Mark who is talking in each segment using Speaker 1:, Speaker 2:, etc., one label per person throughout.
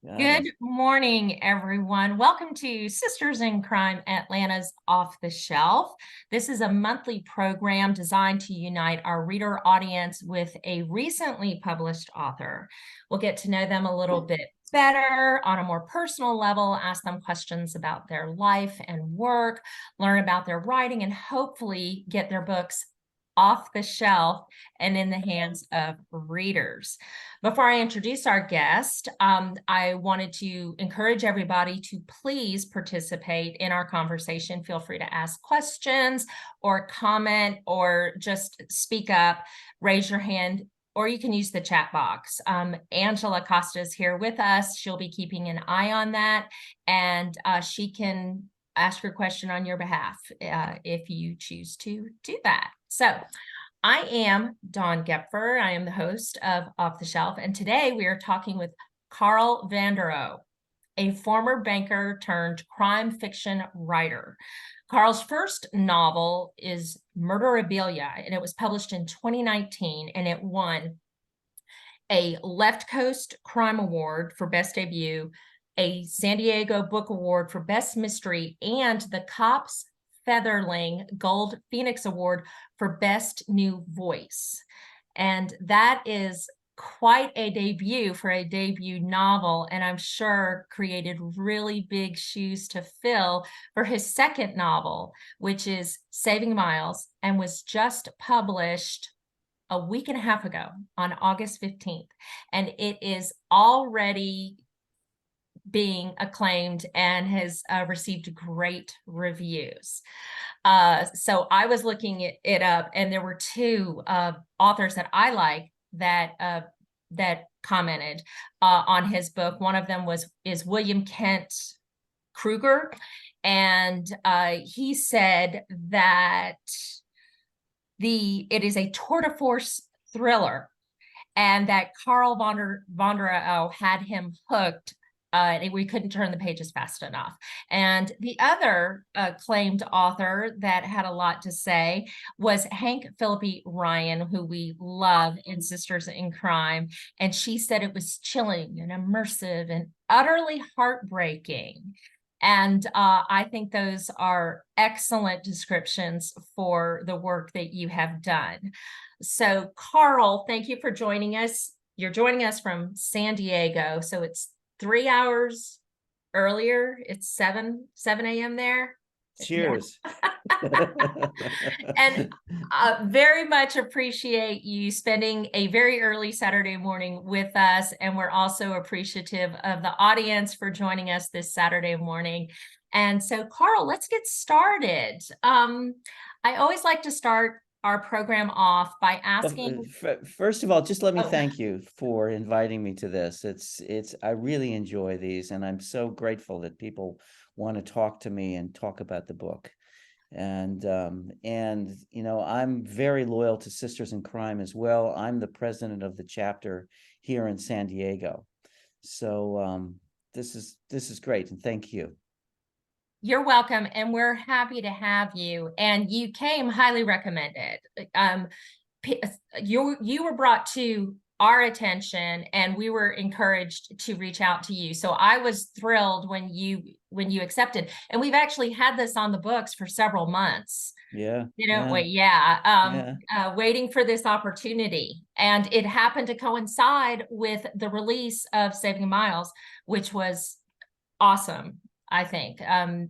Speaker 1: Got
Speaker 2: Good
Speaker 1: it.
Speaker 2: morning, everyone. Welcome to Sisters in Crime Atlanta's Off the Shelf. This is a monthly program designed to unite our reader audience with a recently published author. We'll get to know them a little bit better on a more personal level, ask them questions about their life and work, learn about their writing, and hopefully get their books off the shelf and in the hands of readers. Before I introduce our guest, I wanted to encourage everybody to please participate in our conversation. Feel free to ask questions or comment or just speak up, raise your hand, or you can use the chat box. Angela Costa is here with us. She'll be keeping an eye on that, and she can ask your question on your behalf if you choose to do that. So I am Dawn Gepfer. I am the host of Off the Shelf, and today we are talking with Carl Vonderau, a former banker turned crime fiction writer. Carl's first novel is Murderabilia, and it was published in 2019, and it won a Left Coast Crime Award for Best Debut, a San Diego Book Award for Best Mystery, and the Cops Featherling Gold Phoenix Award for Best New Voice. And that is quite a debut for a debut novel, and I'm sure created really big shoes to fill for his second novel, which is Saving Miles, and was just published a week and a half ago on August 15th. And it is already being acclaimed and has received great reviews. So I was looking it up, and there were two authors that I like that commented on his book. One of them is William Kent Kruger, and he said that it is a tour de force thriller, and that Carl Vonderau had him hooked. We couldn't turn the pages fast enough. And the other claimed author that had a lot to say was Hank Philippi Ryan, who we love in Sisters in Crime. And she said it was chilling and immersive and utterly heartbreaking. And I think those are excellent descriptions for the work that you have done. So, Carl, thank you for joining us. You're joining us from San Diego, so it's 3 hours earlier. It's 7 a.m. there. Yeah.
Speaker 1: Cheers.
Speaker 2: And very much appreciate you spending a very early Saturday morning with us. And we're also appreciative of the audience for joining us this Saturday morning. And so, Carl, let's get started. I always like to start our program off by asking.
Speaker 1: First of all, just let me
Speaker 2: Oh,
Speaker 1: thank you for inviting me to this. I really enjoy these, and I'm so grateful that people want to talk to me and talk about the book. And I'm very loyal to Sisters in Crime as well. I'm the president of the chapter here in San Diego. So this is great, and thank you.
Speaker 2: you're welcome, and we're happy to have you. And you came highly recommended. Um, you were brought to our attention, and we were encouraged to reach out to you. So I was thrilled when you accepted. And we've actually had this on the books for several months.
Speaker 1: Yeah,
Speaker 2: You know,
Speaker 1: yeah,
Speaker 2: wait, yeah,
Speaker 1: yeah.
Speaker 2: waiting for this opportunity. And it happened to coincide with the release of Saving Miles, which was awesome. I think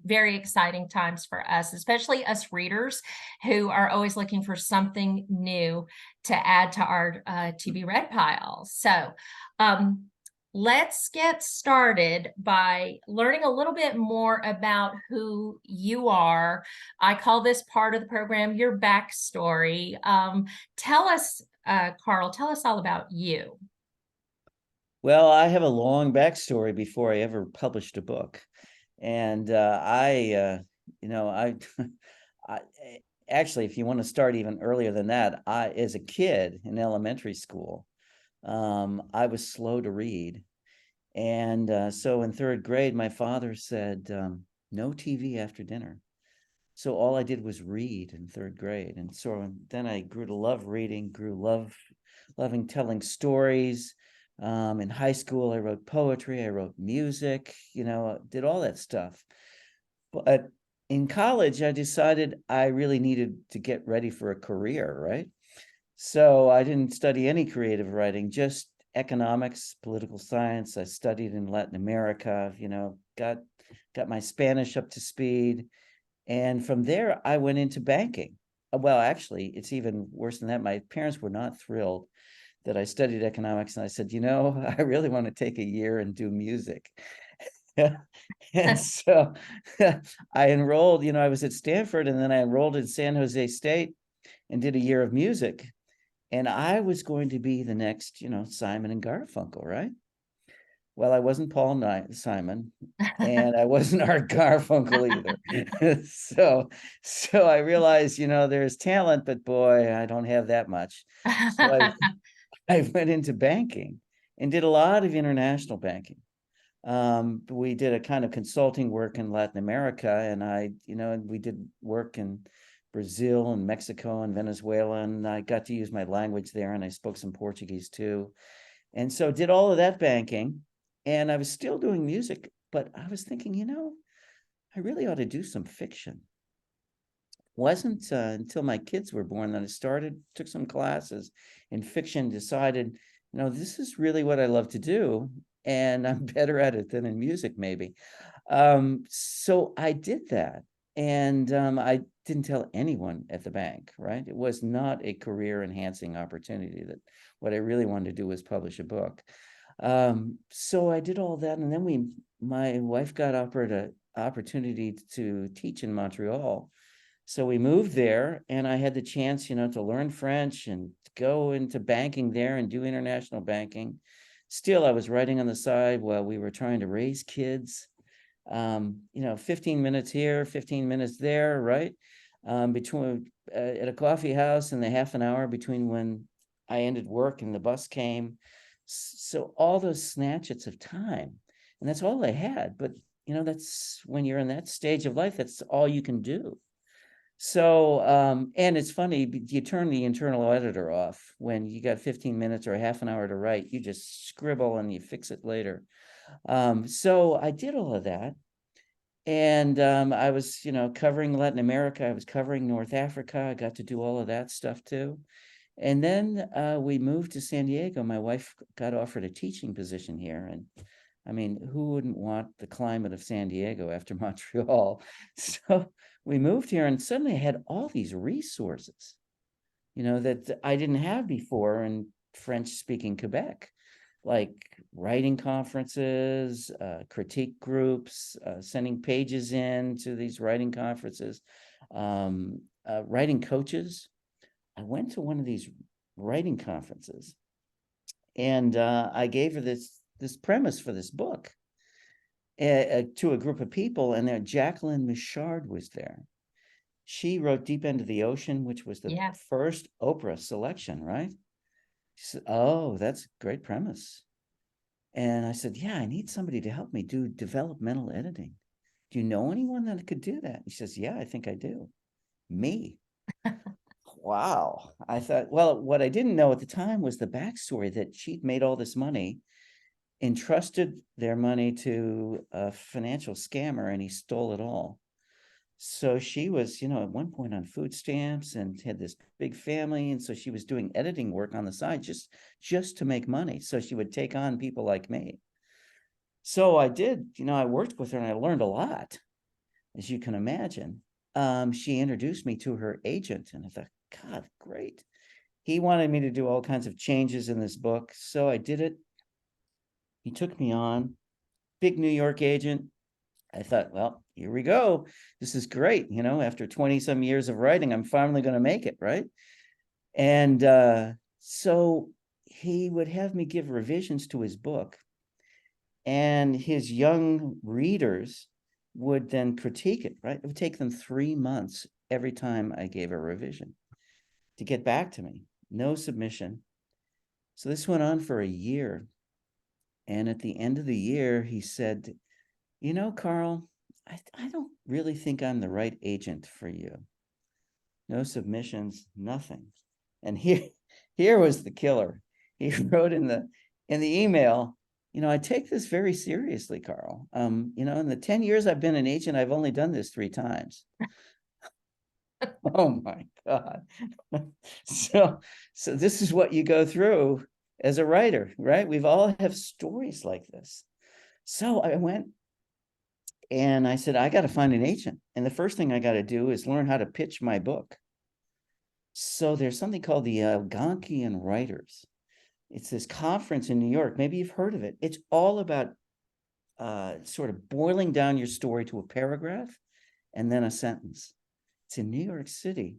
Speaker 2: very exciting times for us, especially us readers who are always looking for something new to add to our to be read pile. So um, let's get started by learning a little bit more about who you are. I call this part of the program your backstory. Tell us, Carl, tell us all about you.
Speaker 1: Well, I have a long backstory before I ever published a book. And I I actually, if you want to start even earlier than that, as a kid in elementary school, I was slow to read. And so in third grade, my father said, no TV after dinner. So all I did was read in third grade. And so then I grew to love reading, loving telling stories, In high school, I wrote poetry, I wrote music, did all that stuff. But in college, I decided I really needed to get ready for a career, right? So I didn't study any creative writing, just economics, political science. I studied in Latin America, got my Spanish up to speed. And from there, I went into banking. Well, actually, it's even worse than that. My parents were not thrilled that I studied economics. And I said, I really want to take a year and do music. And so I enrolled, I was at Stanford and then I enrolled in San Jose State and did a year of music. And I was going to be the next, Simon and Garfunkel, right? Well, I wasn't Simon, and I wasn't Art Garfunkel either. So I realized, there's talent, but boy, I don't have that much. So I went into banking and did a lot of international banking. We did a kind of consulting work in Latin America, and we did work in Brazil and Mexico and Venezuela, and I got to use my language there, and I spoke some Portuguese too. And so did all of that banking, and I was still doing music, but I was thinking, I really ought to do some fiction. Wasn't until my kids were born that I took some classes in fiction, decided, this is really what I love to do, and I'm better at it than in music, maybe. So I did that, and I didn't tell anyone at the bank, right? It was not a career enhancing opportunity. That what I really wanted to do was publish a book. So I did all that, and then my wife got offered an opportunity to teach in Montreal. So we moved there, and I had the chance, to learn French and go into banking there and do international banking. Still, I was writing on the side while we were trying to raise kids. 15 minutes here, 15 minutes there, right? Between at a coffee house, and the half an hour between when I ended work and the bus came. So all those snatches of time, and that's all I had. But that's when you're in that stage of life, that's all you can do. So, and it's funny, you turn the internal editor off when you got 15 minutes or a half an hour to write. You just scribble and you fix it later. So I did all of that. And I was, covering Latin America. I was covering North Africa. I got to do all of that stuff too. And then we moved to San Diego. My wife got offered a teaching position here. And I mean, who wouldn't want the climate of San Diego after Montreal? So we moved here, and suddenly I had all these resources, that I didn't have before in French-speaking Quebec, like writing conferences, critique groups, sending pages in to these writing conferences, writing coaches. I went to one of these writing conferences, and I gave her this premise for this book to a group of people, and there Jacqueline Michard was there. She wrote Deep End of the Ocean, which was the
Speaker 2: Yeah.
Speaker 1: first Oprah selection, right? She said, "Oh, that's a great premise." And I said, "Yeah, I need somebody to help me do developmental editing. Do you know anyone that could do that?" He says, "Yeah, I think I do." Me. Wow. I thought, well, what I didn't know at the time was the backstory, that she'd made all this money, entrusted their money to a financial scammer, and he stole it all. So she was, at one point on food stamps and had this big family. And so she was doing editing work on the side just to make money. So she would take on people like me. So I did, I worked with her and I learned a lot, as you can imagine. She introduced me to her agent, and I thought, God, great. He wanted me to do all kinds of changes in this book. So I did it. He took me on, big New York agent. I thought, well, here we go. This is great. After 20 some years of writing, I'm finally going to make it, right? And so he would have me give revisions to his book, and his young readers would then critique it, right? It would take them 3 months every time I gave a revision to get back to me. No submission. So this went on for a year. And at the end of the year, he said, Carl, I don't really think I'm the right agent for you. No submissions, nothing. And here was the killer. He wrote in the email, I take this very seriously, Carl. In the 10 years I've been an agent, I've only done this 3 times. Oh my God. So, so this is what you go through as a writer, right? We've all have stories like this. So I went and I said, I got to find an agent. And the first thing I got to do is learn how to pitch my book. So there's something called the Algonquian Writers. It's this conference in New York. Maybe you've heard of it. It's all about sort of boiling down your story to a paragraph and then a sentence. It's in New York City.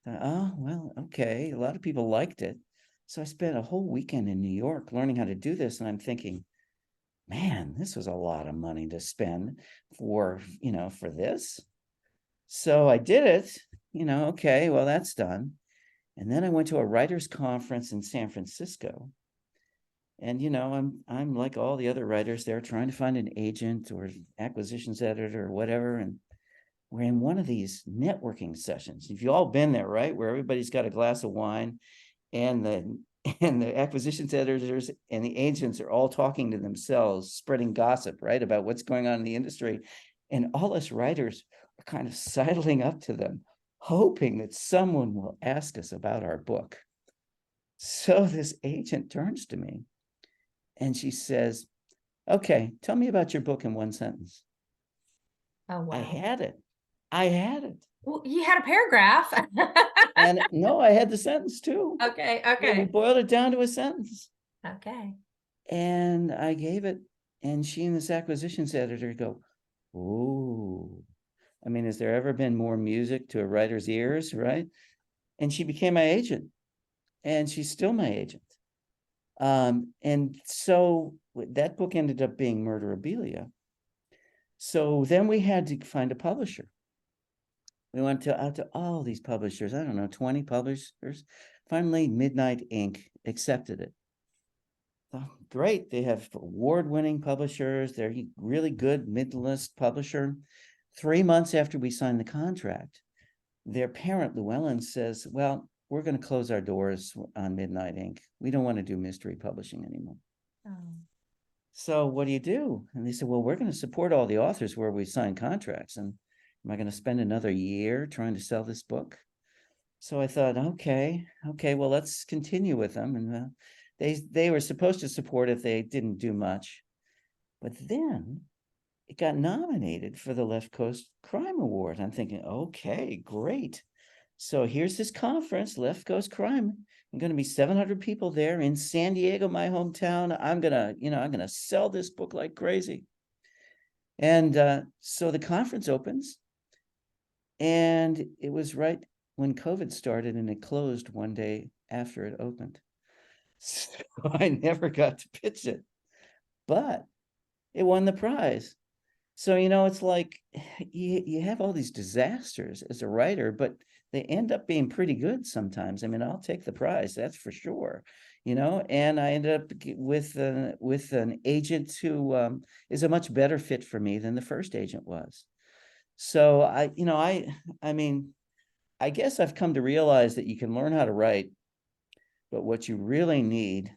Speaker 1: Oh, well, okay. A lot of people liked it. So I spent a whole weekend in New York learning how to do this. And I'm thinking, man, this was a lot of money to spend for this. So I did it, okay, well, that's done. And then I went to a writers conference in San Francisco. And I'm like all the other writers there trying to find an agent or acquisitions editor or whatever. And we're in one of these networking sessions. If you've all been there, right? Where everybody's got a glass of wine and the acquisitions editors and the agents are all talking to themselves, spreading gossip, right, about what's going on in the industry. And all us writers are kind of sidling up to them, hoping that someone will ask us about our book. So this agent turns to me and she says, okay, tell me about your book in one sentence.
Speaker 2: Oh,
Speaker 1: I
Speaker 2: wow.
Speaker 1: had it. I had it.
Speaker 2: Well, you had a paragraph.
Speaker 1: And no, I had the sentence too.
Speaker 2: Okay,
Speaker 1: Yeah, we
Speaker 2: okay,
Speaker 1: boiled it down to a sentence.
Speaker 2: okay.
Speaker 1: And I gave it, and she and this acquisitions editor go, "Ooh, I mean, has there ever been more music to a writer's ears, right?" And she became my agent, and she's still my agent. And so that book ended up being Murderabilia. So then we had to find a publisher. We went out to all these publishers, I don't know, 20 publishers. Finally, Midnight Ink accepted it. Oh, great. They have award-winning publishers. They're really good mid-list publisher. 3 months after we signed the contract, their parent, Llewellyn, says, well, we're going to close our doors on Midnight Ink. We don't want to do mystery publishing anymore.
Speaker 2: Oh.
Speaker 1: So what do you do? And they said, well, we're going to support all the authors where we sign contracts. And am I going to spend another year trying to sell this book? So I thought, okay, well, let's continue with them. And they were supposed to support it. They didn't do much. But then it got nominated for the Left Coast Crime Award. I'm thinking, okay, great. So here's this conference, Left Coast Crime. I'm going to be 700 people there in San Diego, my hometown. I'm gonna sell this book like crazy. And so the conference opens, and it was right when COVID started, and it closed one day after it opened. So I never got to pitch it, but it won the prize. So, it's like you have all these disasters as a writer, but they end up being pretty good sometimes. I mean, I'll take the prize, that's for sure. And I ended up with an agent who is a much better fit for me than the first agent was. So I mean, I guess I've come to realize that you can learn how to write, but what you really need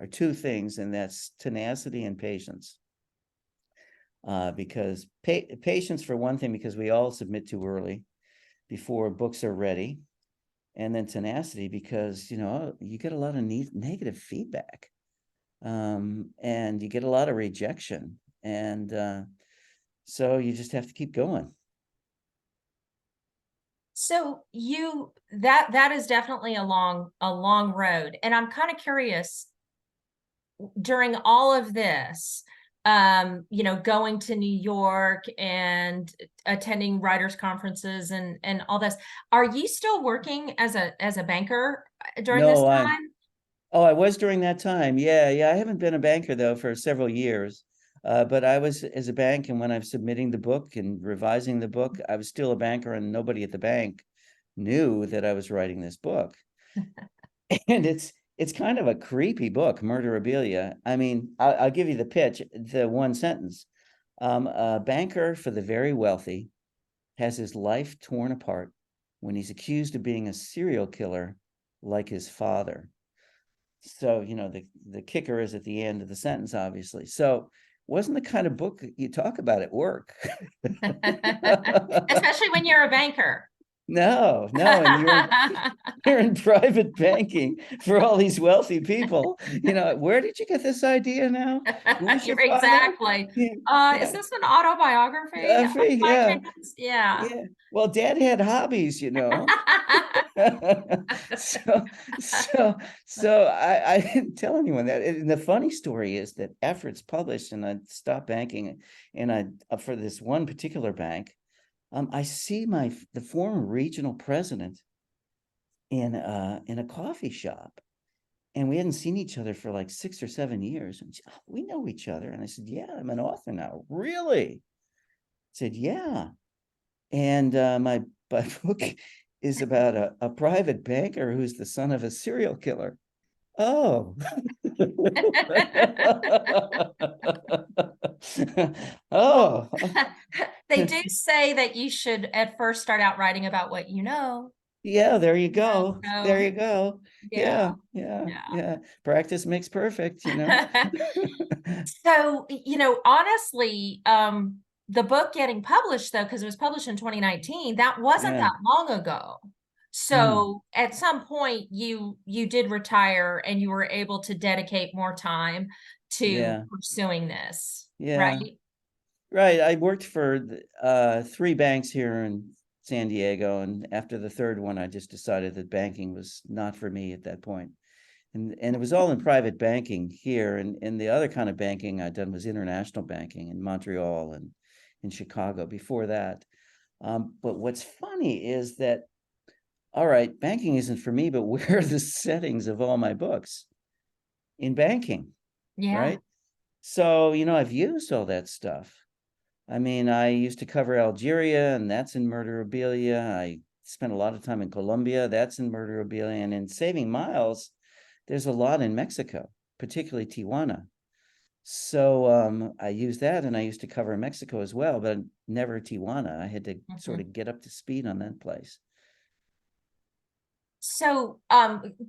Speaker 1: are two things, and that's tenacity and patience. Because patience for one thing, because we all submit too early before books are ready, and then tenacity because you get a lot of negative feedback, and you get a lot of rejection, and so you just have to keep going.
Speaker 2: So that is definitely a long road. And I'm kind of curious, during all of this, going to New York and attending writers conferences and all this, are you still working as a banker during this
Speaker 1: No,
Speaker 2: time?
Speaker 1: I was during that time. Yeah, I haven't been a banker though for several years. But I was as a bank, and when I'm submitting the book and revising the book, I was still a banker, and nobody at the bank knew that I was writing this book. And it's kind of a creepy book, Murderabilia. I mean, I'll give you the pitch, the one sentence. A banker for the very wealthy has his life torn apart when he's accused of being a serial killer like his father. So, the kicker is at the end of the sentence, obviously. So, wasn't the kind of book that you talk about at work.
Speaker 2: Especially when you're a banker.
Speaker 1: No, no, and you're in private banking for all these wealthy people. Where did you get this idea now? Who's your
Speaker 2: You're
Speaker 1: father?
Speaker 2: exactly.
Speaker 1: Yeah,
Speaker 2: Is
Speaker 1: yeah.
Speaker 2: this an autobiography
Speaker 1: Free,
Speaker 2: by
Speaker 1: yeah,
Speaker 2: chance? Yeah.
Speaker 1: yeah. Well, Dad had hobbies. So, so, so I didn't tell anyone that. And the funny story is that after it's published and I stopped banking, and for this one particular bank, I see the former regional president in a coffee shop, and we hadn't seen each other for like 6 or 7 years. And she, "Oh, we know each other." And I said, "Yeah, I'm an author now." "Really?" I said, "Yeah." And my book is about a private banker who's the son of a serial killer. Oh.
Speaker 2: Well,
Speaker 1: Oh.
Speaker 2: they do say that you should at first start out writing about what you know.
Speaker 1: Yeah, there you go. There
Speaker 2: So,
Speaker 1: you go.
Speaker 2: yeah,
Speaker 1: Yeah, yeah,
Speaker 2: yeah.
Speaker 1: yeah. Practice makes perfect.
Speaker 2: So, honestly, the book getting published though, because it was published in 2019, that wasn't
Speaker 1: Yeah.
Speaker 2: that long ago.
Speaker 1: Mm,
Speaker 2: So at some point you did retire and you were able to dedicate more time to
Speaker 1: yeah,
Speaker 2: pursuing this,
Speaker 1: yeah.
Speaker 2: right?
Speaker 1: Right. I worked for three banks here in San Diego, and after the third one, I just decided that banking was not for me at that point. And it was all in private banking here, and the other kind of banking I'd done was international banking in Montreal and in Chicago before that. But what's funny is that, all right, banking isn't for me, but where are the settings of all my books? In banking,
Speaker 2: Yeah.
Speaker 1: right? So, I've used all that stuff. I mean, I used to cover Algeria, and that's in murderabilia. I spent a lot of time in Colombia, that's in murderabilia. And in Saving Miles, there's a lot in Mexico, particularly Tijuana. So I used that, and I used to cover Mexico as well, but never Tijuana. I had to sort
Speaker 2: Mhm.
Speaker 1: of get up to speed on that place.
Speaker 2: So,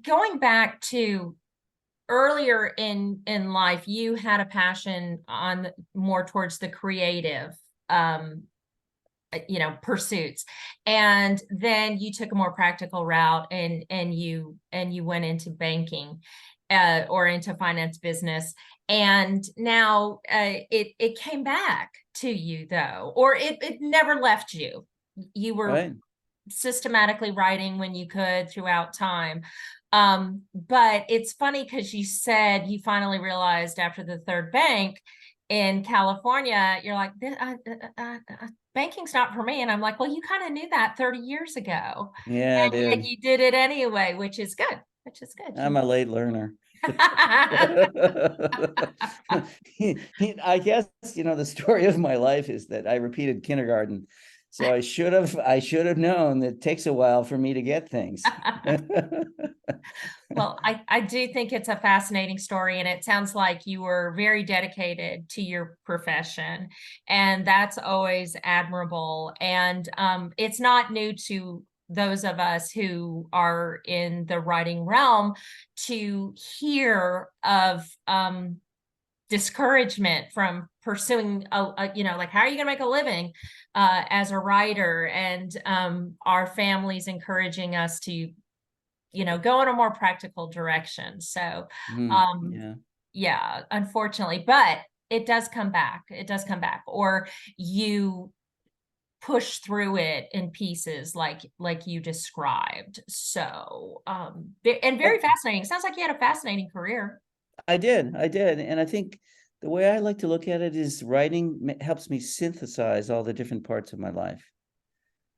Speaker 2: going back to earlier in life, you had a passion on more towards the creative, um, pursuits, and then you took a more practical route and you went into banking, or into finance business, and now it came back to you though, or it never left you. You were
Speaker 1: Right.
Speaker 2: systematically writing when you could throughout time. But it's funny because you said you finally realized after the third bank in California, you're like, banking's not for me. And I'm like, well, you kind of knew that 30 years ago.
Speaker 1: Yeah, I
Speaker 2: And yet
Speaker 1: did.
Speaker 2: you did it anyway, which is good, which is good.
Speaker 1: I'm a late learner. I guess, the story of my life is that I repeated kindergarten. So I should have known that it takes a while for me to get things.
Speaker 2: Well, I do think it's a fascinating story, and it sounds like you were very dedicated to your profession, and that's always admirable. And it's not new to those of us who are in the writing realm to hear of discouragement from pursuing like, how are you going to make a living as a writer, and our families encouraging us to go in a more practical direction. So, um,
Speaker 1: Yeah.
Speaker 2: yeah, unfortunately, but it does come back. It does come back, or you push through it in pieces like you described. So, and very
Speaker 1: Oh,
Speaker 2: fascinating. Sounds like you had a fascinating career.
Speaker 1: I did. And I think the way I like to look at it is writing helps me synthesize all the different parts of my life.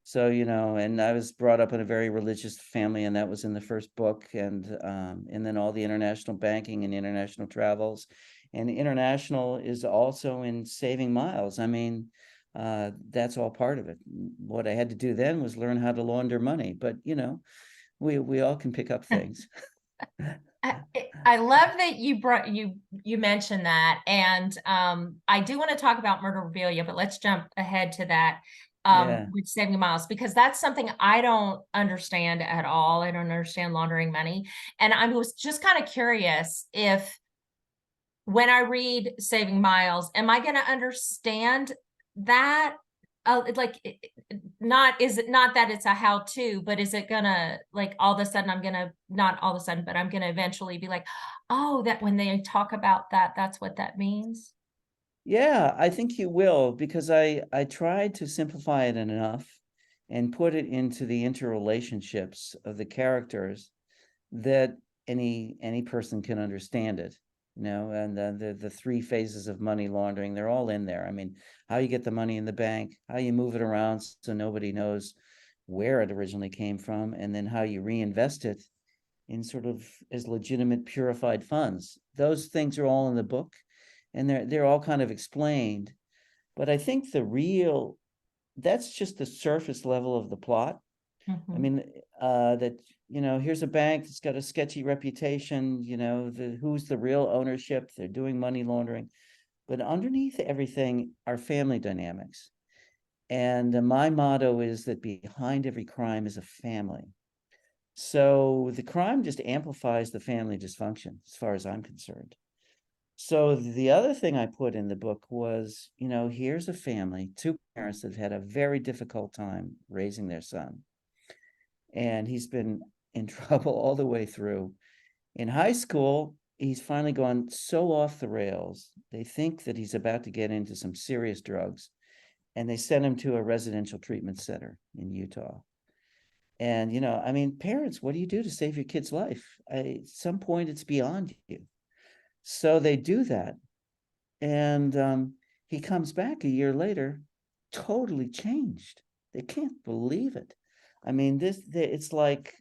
Speaker 1: So, and I was brought up in a very religious family, and that was in the first book, and then all the international banking and international travels. And international is also in Saving Miles. I mean, that's all part of it. What I had to do then was learn how to launder money, but we all can pick up things.
Speaker 2: I love that you mentioned that, and I do want to talk about murderabilia, but let's jump ahead to that.
Speaker 1: Yeah.
Speaker 2: with Saving Miles, because that's something I don't understand at all. I don't understand laundering money. And I was just kind of curious if when I read Saving Miles, am I going to understand that? Not, is it not that it's a how-to, but is it gonna, like, all of a sudden I'm gonna, not all of a sudden, but I'm gonna eventually be like, oh, that when they talk about that, that's what that means?
Speaker 1: Yeah, I think you will, because I tried to simplify it enough and put it into the interrelationships of the characters that any person can understand it, and the three phases of money laundering, they're all in there. I mean, how you get the money in the bank, how you move it around so nobody knows where it originally came from, and then how you reinvest it in sort of as legitimate purified funds. Those things are all in the book, and they're all kind of explained. But I think the real that's just the surface level of the plot. I
Speaker 2: Mhm.
Speaker 1: mean, that, here's a bank that's got a sketchy reputation, who's the real ownership, they're doing money laundering. But underneath everything are family dynamics. And my motto is that behind every crime is a family. So the crime just amplifies the family dysfunction, as far as I'm concerned. So the other thing I put in the book was, here's a family, two parents that had a very difficult time raising their son. And he's been in trouble all the way through. In high school, he's finally gone so off the rails. They think that he's about to get into some serious drugs, and they send him to a residential treatment center in Utah. And, I mean, parents, what do you do to save your kid's life? At some point, it's beyond you. So they do that. And he comes back a year later, totally changed. They can't believe it. I mean, it's like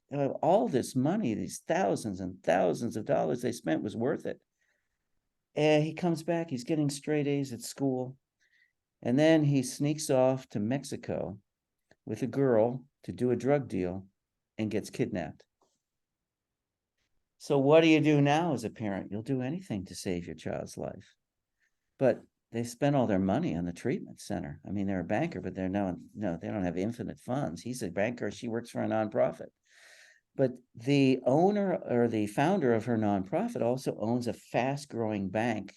Speaker 1: all this money, these thousands and thousands of dollars they spent was worth it. And he comes back, he's getting straight A's at school. And then he sneaks off to Mexico with a girl to do a drug deal and gets kidnapped. So, what do you do now as a parent? You'll do anything to save your child's life. But they spent all their money on the treatment center. I mean, they're a banker, but they're no, they don't have infinite funds. He's a banker. She works for a nonprofit. But the owner or the founder of her nonprofit also owns a fast growing bank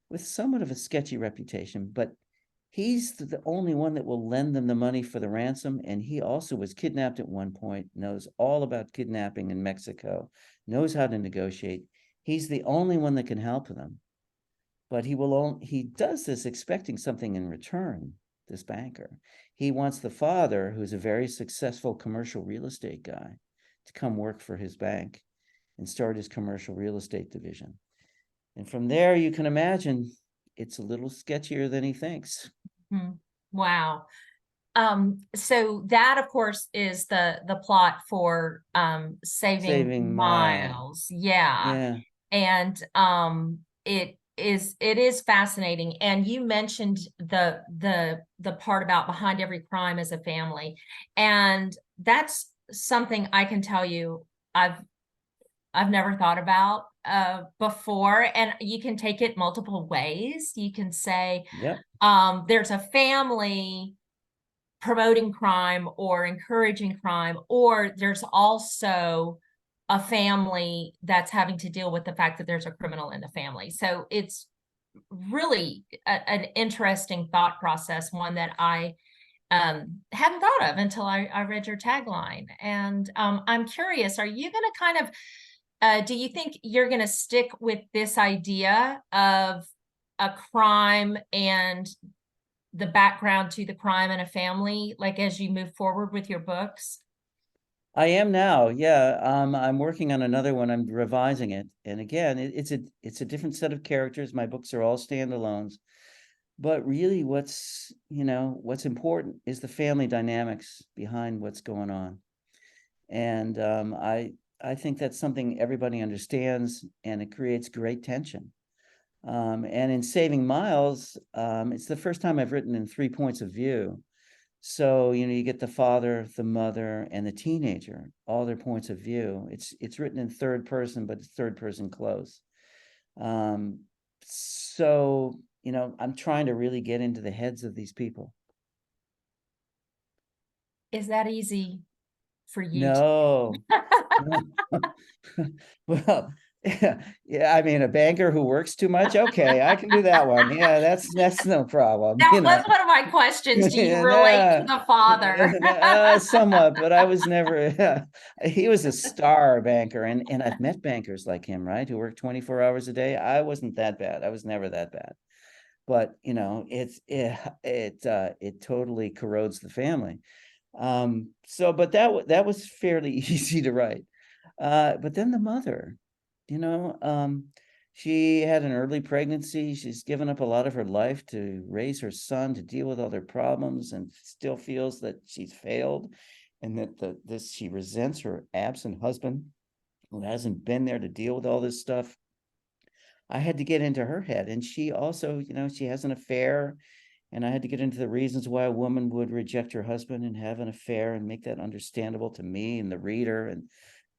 Speaker 1: with somewhat of a sketchy reputation, but he's the only one that will lend them the money for the ransom. And he also was kidnapped at one point, knows all about kidnapping in Mexico, knows how to negotiate. He's the only one that can help them. But he does this expecting something in return, this banker. He wants the father, who's a very successful commercial real estate guy, to come work for his bank and start his commercial real estate division. And from there, you can imagine it's a little sketchier than he thinks.
Speaker 2: Hmm. Wow. So that, of course, is the plot for Saving
Speaker 1: Saving Mile.
Speaker 2: Miles. Yeah.
Speaker 1: Yeah.
Speaker 2: And it is fascinating. And you mentioned the part about behind every crime is a family. And that's something I can tell you I've never thought about before. And you can take it multiple ways. You can say
Speaker 1: Yep.
Speaker 2: there's a family promoting crime or encouraging crime, or there's also a family that's having to deal with the fact that there's a criminal in the family. So it's really an interesting thought process, one that I hadn't thought of until I read your tagline. And I'm curious, are you going to kind of, do you think you're going to stick with this idea of a crime and the background to the crime in a family, like as you move forward with your books?
Speaker 1: I am now. Yeah. I'm working on another one. I'm revising it. And again, it's a different set of characters. My books are all standalones. But really what's important is the family dynamics behind what's going on. And I think that's something everybody understands, and it creates great tension. And in Saving Miles, it's the first time I've written in three points of view. So, you get the father, the mother, and the teenager, all their points of view. It's written in third person, but it's third person close. Um, so, I'm trying to really get into the heads of these people.
Speaker 2: Is that easy for you to
Speaker 1: No. Well, yeah, I mean, a banker who works too much. Okay, I can do that one. Yeah, that's no problem,
Speaker 2: That was one of my questions. Do you relate to
Speaker 1: Yeah,
Speaker 2: the father?
Speaker 1: somewhat, but I was never. Yeah, he was a star banker, and I've met bankers like him, right, who work 24 hours a day. I wasn't that bad. I was never that bad. But it totally corrodes the family. So, but that was fairly easy to write. But then the mother, you know, um, she had an early pregnancy. She's given up a lot of her life to raise her son, to deal with all their problems, and still feels that she's failed, and that this she resents her absent husband who hasn't been there to deal with all this stuff. I had to get into her head, and she also, she has an affair, and I had to get into the reasons why a woman would reject her husband and have an affair and make that understandable to me and the reader, and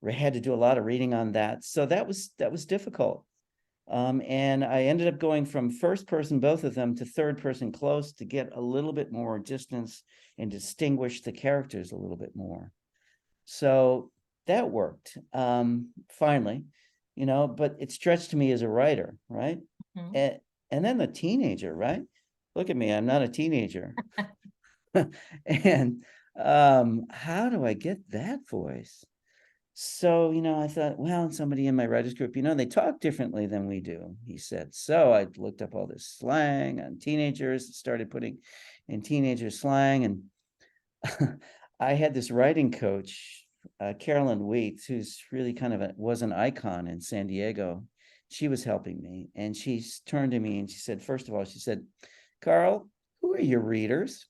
Speaker 1: we had to do a lot of reading on that. So that was difficult. And I ended up going from first person, both of them, to third person close to get a little bit more distance and distinguish the characters a little bit more. So that worked, finally, but it stretched me as a writer, right?
Speaker 2: Mhm.
Speaker 1: And then the teenager, right? Look at me, I'm not a teenager. And how do I get that voice? So, I thought, well, somebody in my writers group, they talk differently than we do, he said. So I looked up all this slang on teenagers, started putting in teenager slang, and I had this writing coach, Carolyn Wheat, who's really was an icon in San Diego. She was helping me, and turned to me and she said, first of all, she said, Carl, who are your readers?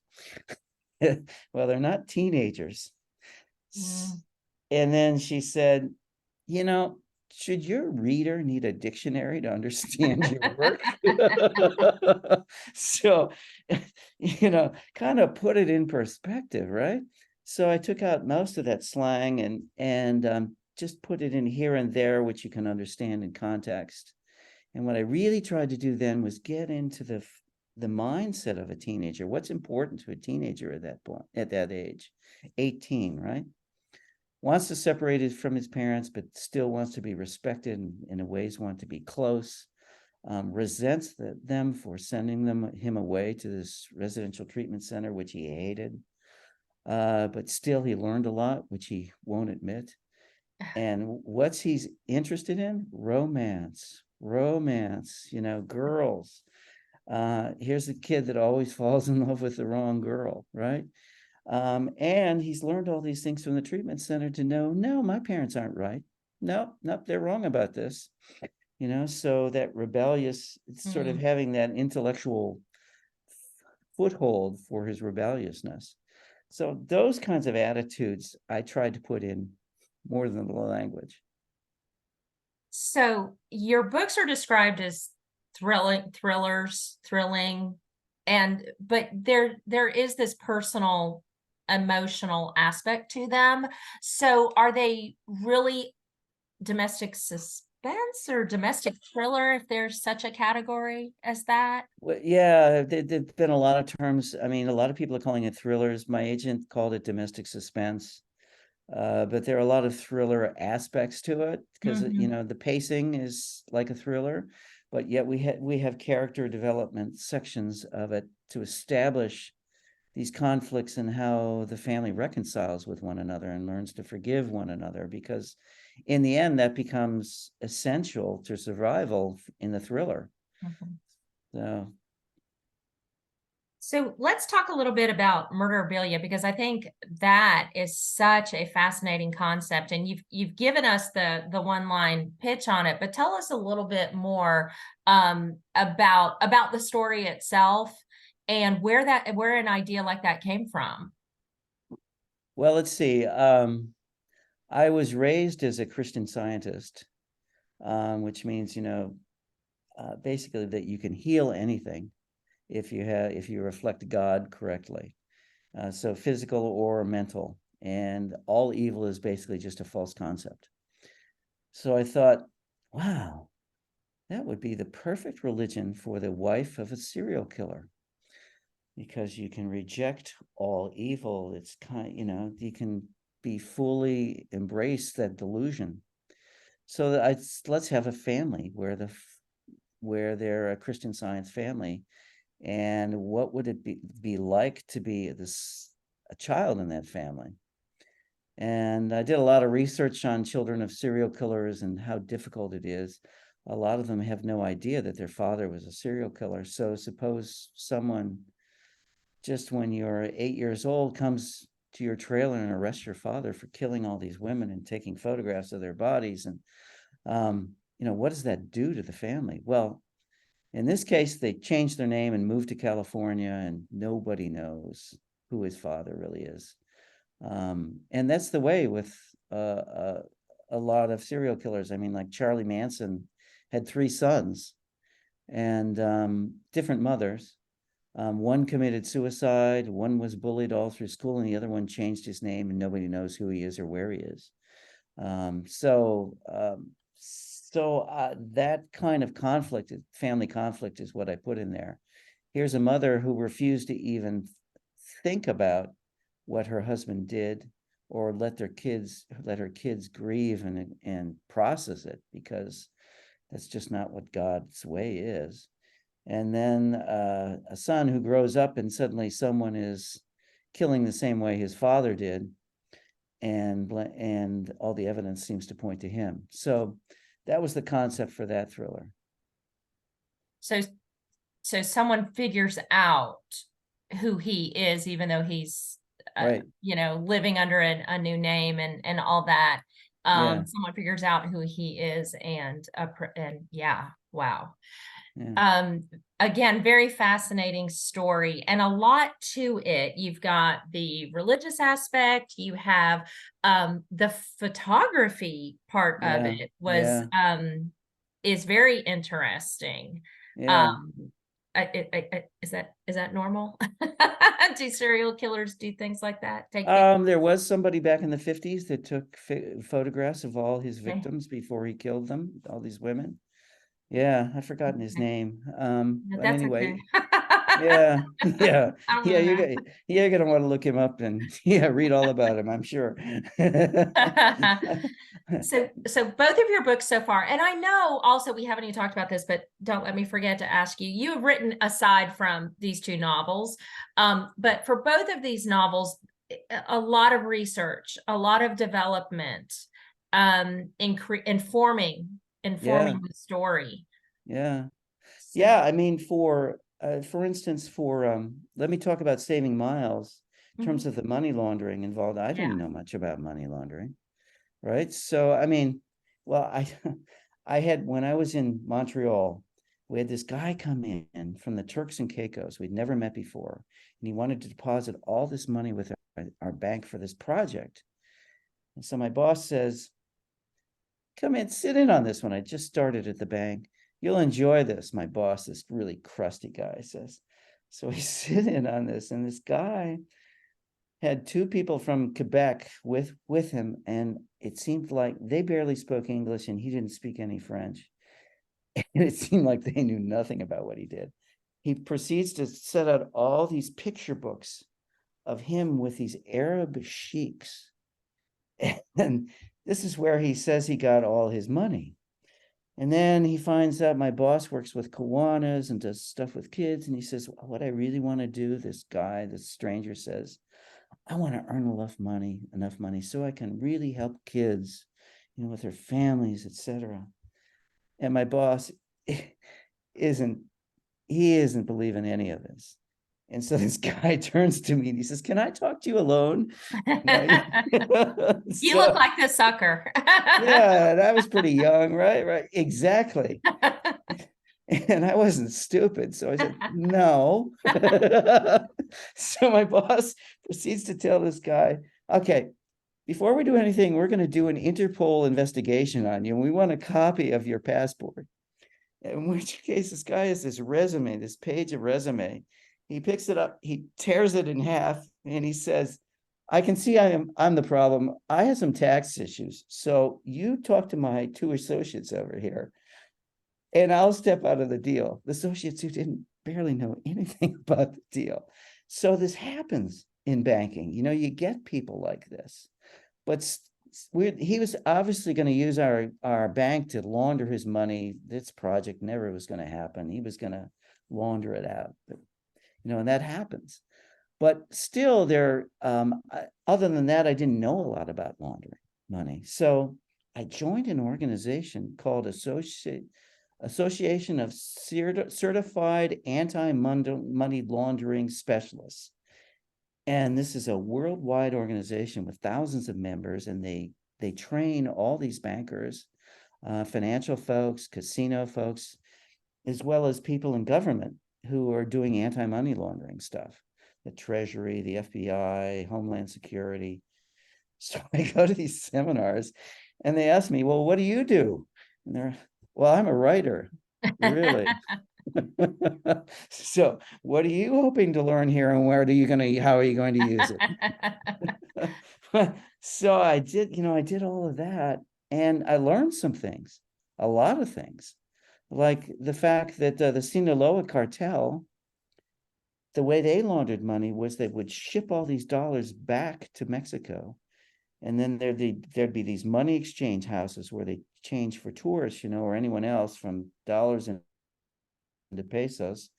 Speaker 1: Well, they're not teenagers.
Speaker 2: Mm.
Speaker 1: And then she said, you know, should your reader need a dictionary to understand your work? So, kind of put it in perspective, right? So I took out most of that slang and just put it in here and there, which you can understand in context. And what I really tried to do then was get into the mindset of a teenager. What's important to a teenager at that point, at that age, 18, right? Wants to separate it from his parents, but still wants to be respected and in ways want to be close. Resents them for sending him away to this residential treatment center, which he hated. But still, he learned a lot, which he won't admit. And what's he's interested in? Romance, romance. Girls. Here's a kid that always falls in love with the wrong girl, right? And he's learned all these things from the treatment center to know, no, my parents aren't right. No, nope, they're wrong about this. So that rebellious, it's sort of
Speaker 2: Mm.
Speaker 1: having that intellectual foothold for his rebelliousness. So those kinds of attitudes I tried to put in more than the language.
Speaker 2: So your books are described as thrilling, and but there is this personal, emotional aspect to them. So are they really domestic suspense or domestic thriller, if there's such a category as that?
Speaker 1: Well, yeah, there've been a lot of terms. I mean, a lot of people are calling it thrillers. My agent called it domestic suspense. But there are a lot of thriller aspects to it because
Speaker 2: Mhm.
Speaker 1: the pacing is like a thriller, but yet we have character development sections of it to establish these conflicts and how the family reconciles with one another and learns to forgive one another, because in the end that becomes essential to survival in the thriller.
Speaker 2: Mhm.
Speaker 1: So
Speaker 2: So let's talk a little bit about murderabilia, because I think that is such a fascinating concept, and you've given us the one line pitch on it, but tell us a little bit more about the story itself and where an idea like that came from.
Speaker 1: well, let's see. I was raised as a Christian Scientist, which means basically that you can heal anything if you reflect God correctly. So physical or mental, and all evil is basically just a false concept. So I thought, wow, that would be the perfect religion for the wife of a serial killer. because you can reject all evil. It's kind, you can be fully embrace that delusion. So let's have a family where they're a Christian Science family, and what would it be like to be a child in that family? And I did a lot of research on children of serial killers and how difficult it is. A lot of them have no idea that their father was a serial killer. So suppose someone, just when you're 8 years old, comes to your trailer and arrests your father for killing all these women and taking photographs of their bodies. And, what does that do to the family? Well, in this case, they changed their name and moved to California, and nobody knows who his father really is. And that's the way with a lot of serial killers. I mean, like Charlie Manson had 3 sons, and different mothers. One committed suicide, one was bullied all through school, and the other one changed his name, and nobody knows who he is or where he is. That kind of conflict, family conflict, is what I put in there. Here's a mother who refused to even think about what her husband did, or let her kids grieve and process it, because that's just not what God's way is. And then a son who grows up and suddenly someone is killing the same way his father did, and all the evidence seems to point to him. So that was the concept for that thriller.
Speaker 2: So someone figures out who he is, even though he's
Speaker 1: Right.
Speaker 2: living under a new name and all that.
Speaker 1: Yeah.
Speaker 2: Someone figures out who he is, and yeah, wow.
Speaker 1: Yeah.
Speaker 2: Again, very fascinating story, and a lot to it. You've got the religious aspect, you have the photography part of
Speaker 1: Yeah.
Speaker 2: it
Speaker 1: Yeah.
Speaker 2: is very interesting.
Speaker 1: Yeah.
Speaker 2: Um, is that normal? Do serial killers do things like that? Take things.
Speaker 1: There was somebody back in the 50s that took photographs of all his
Speaker 2: Okay.
Speaker 1: victims before he killed them, all these women. Yeah, I've forgotten his
Speaker 2: Okay.
Speaker 1: name. But
Speaker 2: That's okay.
Speaker 1: anyway, yeah, yeah,
Speaker 2: I don't
Speaker 1: yeah.
Speaker 2: really know.
Speaker 1: You're gonna want to look him up and read all about him, I'm sure.
Speaker 2: So both of your books so far, and I know also we haven't even talked about this, but don't let me forget to ask you, you have written, aside from these 2 novels, but for both of these novels, a lot of research, a lot of development, informing
Speaker 1: Yeah,
Speaker 2: the story.
Speaker 1: yeah,
Speaker 2: So,
Speaker 1: yeah. I mean, for instance, let me talk about Saving Miles in terms
Speaker 2: mhm.
Speaker 1: of the money laundering involved. I
Speaker 2: Yeah.
Speaker 1: didn't know much about money laundering. Right? So, I mean, well, I had, when I was in Montreal, we had this guy come in from the Turks and Caicos we'd never met before, and he wanted to deposit all this money with our bank for this project. And so my boss says, "Come in, sit in on this one. I just started at the bank. You'll enjoy this." My boss, this really crusty guy, says. So we sit in on this, and this guy had 2 people from Quebec with him, and it seemed like they barely spoke English and he didn't speak any French. And it seemed like they knew nothing about what he did. He proceeds to set out all these picture books of him with these Arab sheiks. And this is where he says he got all his money. And then he finds out my boss works with Kiwanis and does stuff with kids. And he says, what I really want to do, this stranger says, I want to earn enough money so I can really help kids, with their families, etc. And my boss isn't isn't believing any of this. And so this guy turns to me and he says, "Can I talk to you alone?"
Speaker 2: You look
Speaker 1: So
Speaker 2: like the sucker.
Speaker 1: yeah, and I was pretty young, right? Right, exactly. And I wasn't stupid, so I said, "No." So my boss proceeds to tell this guy, "Okay, before we do anything, we're going to do an Interpol investigation on you, and we want a copy of your passport." In which case, this guy has this resume, this page of resume. He picks it up, he tears it in half, and he says, "I can see I'm the problem. I have some tax issues. So you talk to my 2 associates over here, and I'll step out of the deal." The associates who didn't barely know anything about the deal. So this happens in banking. You get people like this, but he was obviously going to use our bank to launder his money. This project never was going to happen. He was going to launder it out, but, and that happens. But still, other than that, I didn't know a lot about laundering money. So I joined an organization called Association of Certified Anti-Money Laundering Specialists. And this is a worldwide organization with thousands of members, and they train all these bankers, financial folks, casino folks, as well as people in government who are doing anti-money laundering stuff, the Treasury, the FBI, Homeland Security. So I go to these seminars and they ask me, well, what do you do? And well, I'm a writer. Really? So what are you hoping to learn here, and how are you going to use it? So I did all of that, and I learned some things, a lot of things, like the fact that the Sinaloa cartel, the way they laundered money was they would ship all these dollars back to Mexico. And then there'd be these money exchange houses where they change for tourists, or anyone else, from dollars into pesos.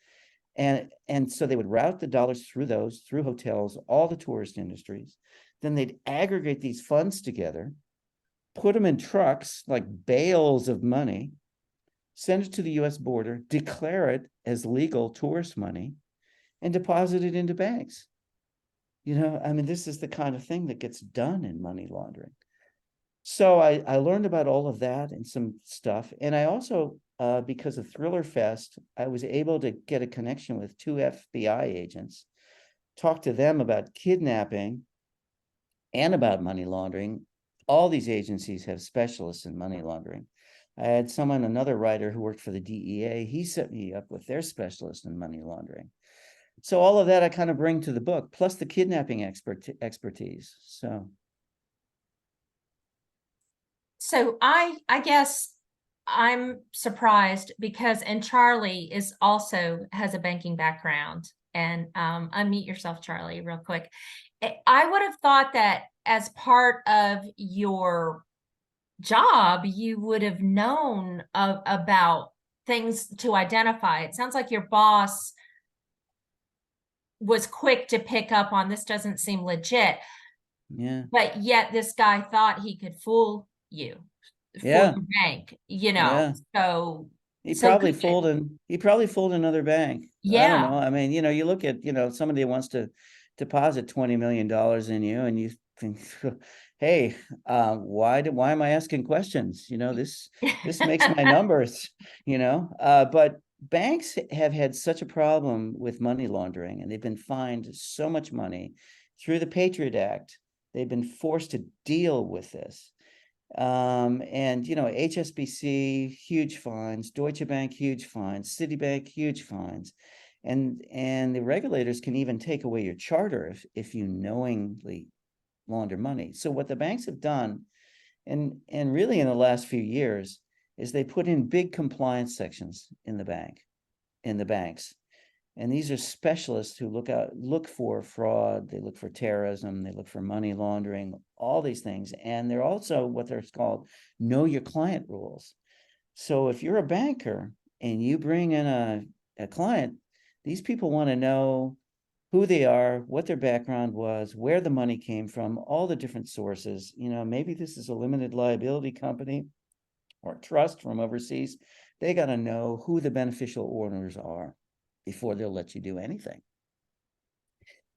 Speaker 1: And so they would route the dollars through hotels, all the tourist industries. Then they'd aggregate these funds together, put them in trucks, like bales of money, send it to the US border, declare it as legal tourist money, and deposit it into banks. This is the kind of thing that gets done in money laundering. So I learned about all of that and some stuff. And I also, because of Thriller Fest, I was able to get a connection with 2 FBI agents, talk to them about kidnapping and about money laundering. All these agencies have specialists in money laundering. I had another writer who worked for the DEA. He set me up with their specialist in money laundering. So all of that I kind of bring to the book, plus the kidnapping expertise.
Speaker 2: So I guess I'm surprised because, and Charlie has a banking background, and unmute yourself, Charlie, real quick. I would have thought that as part of your job, you would have known about things to identify. It sounds like your boss was quick to pick up on this doesn't seem legit.
Speaker 1: Yeah.
Speaker 2: But yet this guy thought he could fool you for
Speaker 1: Yeah.
Speaker 2: the bank,
Speaker 1: Yeah.
Speaker 2: so
Speaker 1: He
Speaker 2: so
Speaker 1: probably
Speaker 2: good.
Speaker 1: fooled another bank. I don't
Speaker 2: Yeah.
Speaker 1: know. I mean, you look at, somebody wants to deposit $20 million in you, and you think, hey, why am I asking questions? This makes my numbers, but banks have had such a problem with money laundering, and they've been fined so much money through the Patriot Act. They've been forced to deal with this. And HSBC, huge fines, Deutsche Bank, huge fines, Citibank, huge fines. And the regulators can even take away your charter if you knowingly launder money. So what the banks have done, and really in the last few years, is they put in big compliance sections in the banks. And these are specialists who look for fraud, they look for terrorism, they look for money laundering, all these things. And they're also what they're called know your client rules. So if you're a banker and you bring in a client, these people want to know who they are, what their background was, where the money came from, all the different sources. Maybe this is a limited liability company or trust from overseas. They got to know who the beneficial owners are before they'll let you do anything.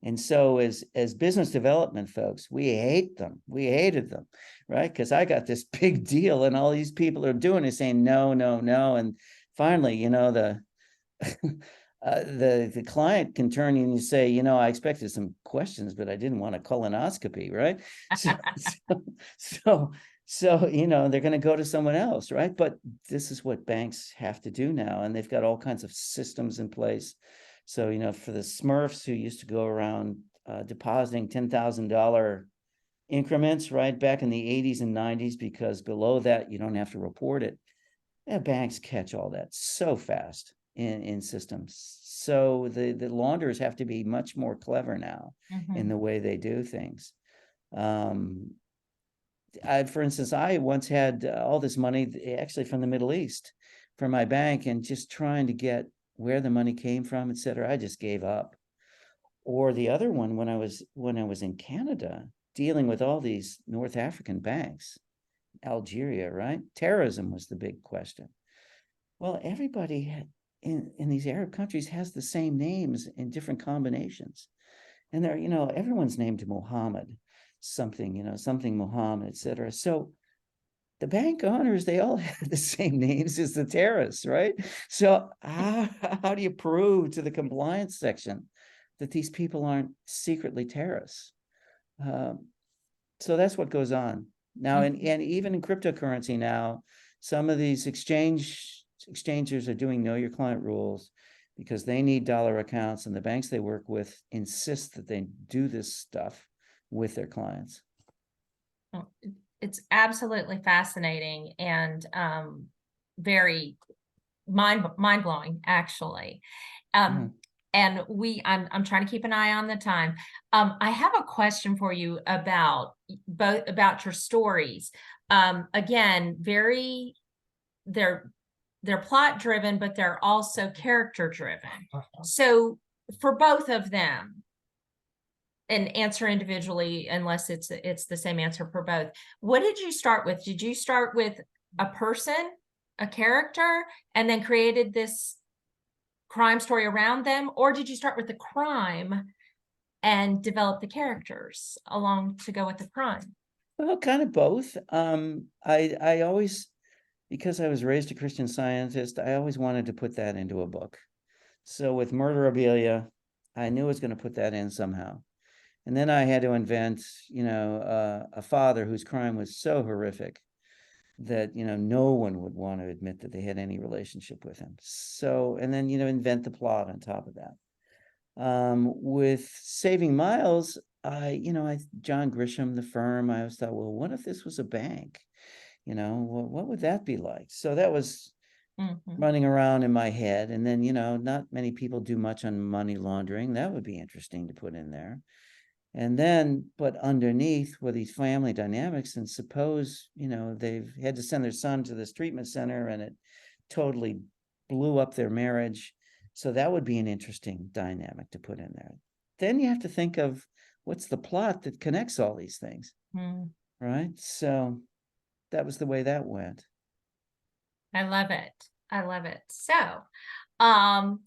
Speaker 1: And so as business development folks, we hate them. We hated them, right? Because I got this big deal and all these people are doing is saying no, no, no. And finally, the the client can turn you and you say, I expected some questions, but I didn't want a colonoscopy, right? So they're going to go to someone else, right? But this is what banks have to do now, and they've got all kinds of systems in place. So for the Smurfs who used to go around depositing $10,000 increments, right, back in the 80s and 90s, because below that you don't have to report it. Yeah, banks catch all that so fast. in systems. So the launderers have to be much more clever now in
Speaker 2: Mhm.
Speaker 1: the way they do things. Um, for instance, I once had all this money actually from the Middle East for my bank, and just trying to get where the money came from, et cetera, I just gave up. Or the other one, when I was in Canada, dealing with all these North African banks, Algeria, right? Terrorism was the big question. Well, everybody in these Arab countries has the same names in different combinations. And they're, everyone's named Muhammad, something, something Muhammad, et cetera. So the bank owners, they all have the same names as the terrorists, right? So how do you prove to the compliance section that these people aren't secretly terrorists? Um, so that's what goes on now.
Speaker 2: Mhm.
Speaker 1: And even in cryptocurrency now, some of these exchangers are doing know your client rules because they need dollar accounts, and the banks they work with insist that they do this stuff with their clients.
Speaker 2: Oh, it's absolutely fascinating and very mind blowing, actually. Um,
Speaker 1: Mhm.
Speaker 2: and I'm trying to keep an eye on the time. I have a question for you about your stories. Again, they're they're plot driven, but they're also character driven. So for both of them, and answer individually unless it's the same answer for both. What did you start with? Did you start with a person, a character, and then created this crime story around them, or did you start with the crime and develop the characters along to go with the crime?
Speaker 1: Well, kind of both. I always, because I was raised a Christian Scientist, I always wanted to put that into a book. So with Murderabilia, I knew I was going to put that in somehow. And then I had to invent, a father whose crime was so horrific that, no one would want to admit that they had any relationship with him. So, and then, invent the plot on top of that. With Saving Miles, John Grisham, the firm, I always thought, well, what if this was a bank? What would that be like? So that was
Speaker 2: Mhm.
Speaker 1: running around in my head. And then, not many people do much on money laundering. That would be interesting to put in there. And then, but underneath were these family dynamics. And suppose, they've had to send their son to this treatment center and it totally blew up their marriage. So that would be an interesting dynamic to put in there. Then you have to think of what's the plot that connects all these things,
Speaker 2: Mm.
Speaker 1: right? So that was the way that went.
Speaker 2: I love it. I love it. So, um,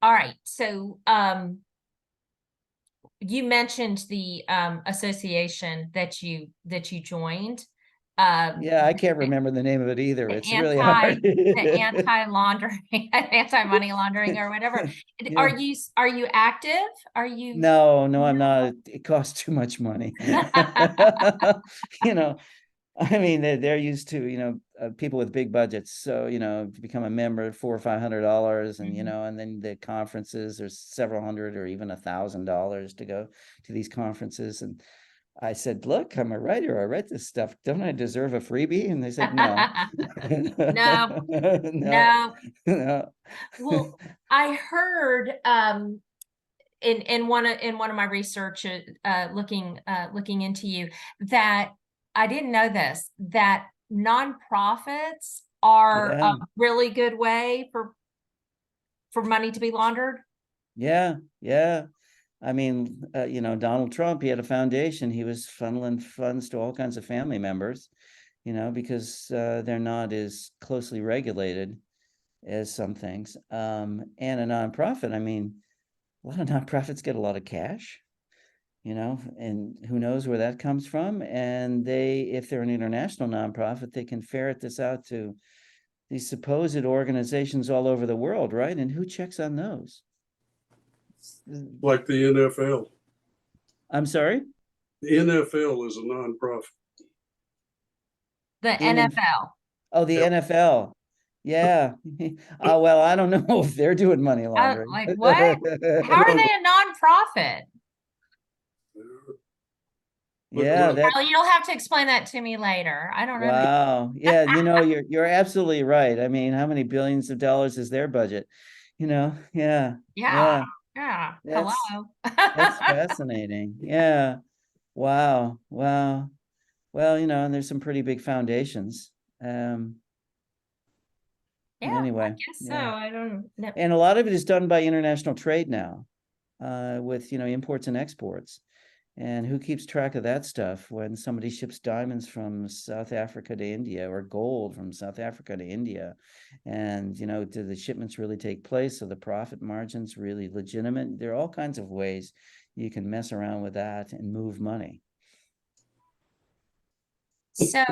Speaker 2: all right. So, you mentioned the association that you joined. Um,
Speaker 1: Yeah, I can't remember the name of it either.
Speaker 2: the
Speaker 1: It's really hard.
Speaker 2: anti-laundering, anti-money laundering or whatever.
Speaker 1: Yeah.
Speaker 2: Are you active? Are you
Speaker 1: No, no, I'm not. It costs too much money. You know, I mean, they're used to, people with big budgets. So, to become a member, $400 or $500, and
Speaker 2: Mhm.
Speaker 1: and then the conferences, there's several hundred or even $1,000 to go to these conferences. And I said, "Look, I'm a writer. I write this stuff. Don't I deserve a freebie?" And they said, "No,
Speaker 2: No,
Speaker 1: no,
Speaker 2: no.
Speaker 1: no."
Speaker 2: Well, I heard in one of my research looking into you that I didn't know this, that nonprofits are a
Speaker 1: Yeah,
Speaker 2: really good way for money to be laundered.
Speaker 1: yeah, yeah. I mean, Donald Trump, he had a foundation. He was funneling funds to all kinds of family members, because they're not as closely regulated as some things. And a nonprofit, I mean, a lot of nonprofits get a lot of cash, and who knows where that comes from. And if they're an international nonprofit, they can ferret this out to these supposed organizations all over the world, right? And who checks on those?
Speaker 3: Like the NFL.
Speaker 1: I'm sorry?
Speaker 3: The NFL is a nonprofit.
Speaker 2: The
Speaker 1: In
Speaker 2: NFL.
Speaker 1: Oh, the
Speaker 3: Yep.
Speaker 1: NFL. Yeah. Well, I don't know if they're doing money laundering.
Speaker 2: Like what? How are
Speaker 3: No,
Speaker 2: they a nonprofit?
Speaker 3: but
Speaker 1: Yeah,
Speaker 3: look,
Speaker 1: that
Speaker 2: Well, you'll have to explain that to me later. I don't understand.
Speaker 1: wow. Yeah, you're absolutely right. I mean, how many billions of dollars is their budget? Yeah,
Speaker 2: Yeah,
Speaker 1: yeah,
Speaker 2: yeah. Hello.
Speaker 1: that's that's fascinating. Yeah. Wow. Wow. Well, and there's some pretty big foundations. Um,
Speaker 2: Yeah, I
Speaker 1: anyway,
Speaker 2: guess so.
Speaker 1: yeah.
Speaker 2: I don't know.
Speaker 1: And a lot of it is done by international trade now, with, imports and exports. And who keeps track of that stuff when somebody ships diamonds from South Africa to India or gold from South Africa to India? And, do the shipments really take place? Are the profit margins really legitimate? There are all kinds of ways you can mess around with that and move money.
Speaker 2: So,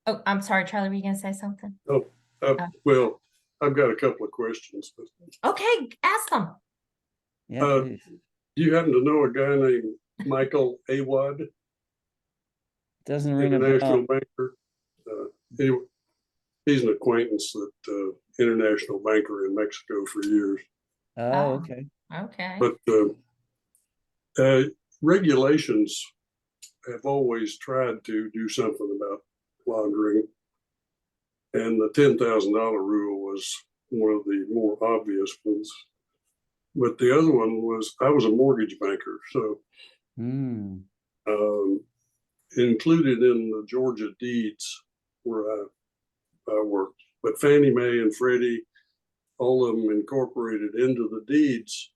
Speaker 2: oh, I'm sorry, Charlie, were you gonna say something?
Speaker 3: Oh, well, I've got a couple of questions.
Speaker 2: Okay, ask them.
Speaker 1: Yeah,
Speaker 3: Uh,
Speaker 1: please.
Speaker 3: do you happen to know a guy named Michael Awad,
Speaker 1: Doesn't ring a bell.
Speaker 3: international banker? Anyway, he's an acquaintance that international banker in Mexico for years.
Speaker 1: Oh,
Speaker 2: Oh,
Speaker 1: okay.
Speaker 2: okay.
Speaker 3: But uh, regulations have always tried to do something about laundering, and the $10,000 rule was one of the more obvious ones. But the other one was I was a mortgage banker, so
Speaker 1: Hmm.
Speaker 3: um, included in the Georgia deeds where I worked. But Fannie Mae and Freddie, all of them incorporated into the deeds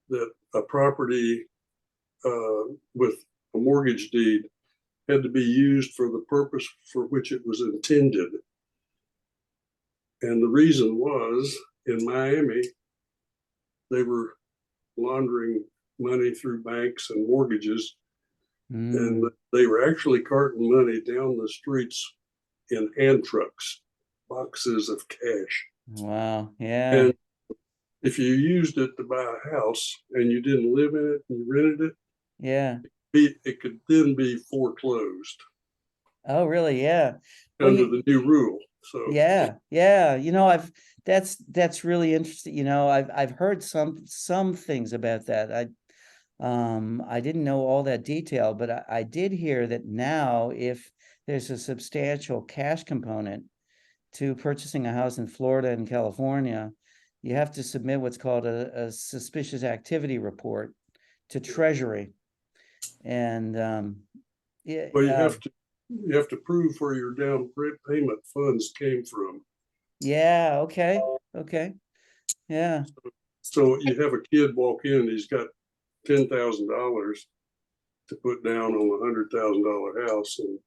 Speaker 3: that a property with a mortgage deed had to be used for the purpose for which it was intended. And the reason was in Miami, they were laundering money through banks and mortgages, and
Speaker 1: Hmm.
Speaker 3: they were actually carting money down the streets in hand trucks, boxes of cash.
Speaker 1: Wow. Yeah.
Speaker 3: And if you used it to buy a house and you didn't live in it and you rented it,
Speaker 1: Yeah.
Speaker 3: it could then be foreclosed
Speaker 1: Oh, really? Yeah. Well,
Speaker 3: under the new rule. So,
Speaker 1: yeah, yeah. That's really interesting. I've heard some things about that. I didn't know all that detail, but I did hear that now if there's a substantial cash component to purchasing a house in Florida and California, you have to submit what's called a suspicious activity report to Treasury. And yeah,
Speaker 3: well, you have to prove where your down payment funds came from.
Speaker 1: yeah, okay, okay, yeah,
Speaker 3: So you have a kid walk in, he's got $10,000 to put down on $100,000 house, and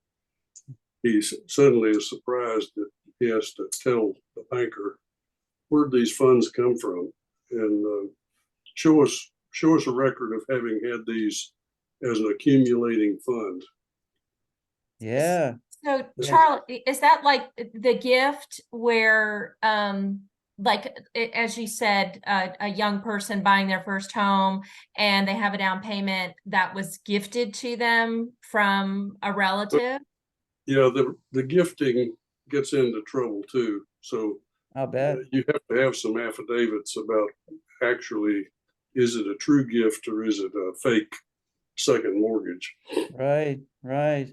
Speaker 3: he suddenly is surprised that he has to tell the banker where'd these funds come from, and show us a record of having had these as an accumulating fund.
Speaker 1: yeah,
Speaker 2: So,
Speaker 1: yeah,
Speaker 2: Charlie, is that like the gift where, like as you said, a young person buying their first home and they have a down payment that was gifted to them from a
Speaker 3: But
Speaker 2: relative?
Speaker 3: yeah, the gifting gets into trouble too. So
Speaker 1: I'll bet.
Speaker 3: you have to have some affidavits about actually, is it a true gift or is it a fake second mortgage?
Speaker 1: Right, right.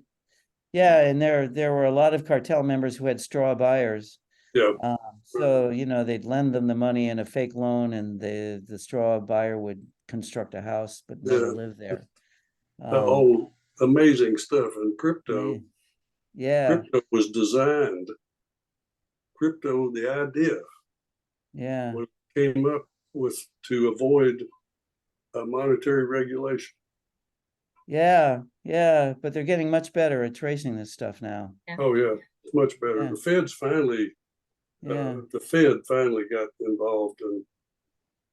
Speaker 1: Yeah, and there were a lot of cartel members who had straw buyers.
Speaker 3: Yeah.
Speaker 1: So, they'd lend them the money in a fake loan and the straw buyer would construct a house but never
Speaker 3: Yeah.
Speaker 1: live there.
Speaker 3: All amazing stuff. And
Speaker 1: Yeah, yeah,
Speaker 3: crypto was designed, crypto, the idea
Speaker 1: yeah,
Speaker 3: was came up with to avoid monetary regulation.
Speaker 1: yeah, yeah, but they're getting much better at tracing this stuff now.
Speaker 2: Yeah.
Speaker 3: Oh yeah, it's much better.
Speaker 1: Yeah,
Speaker 3: The
Speaker 1: yeah.
Speaker 3: Fed finally got involved and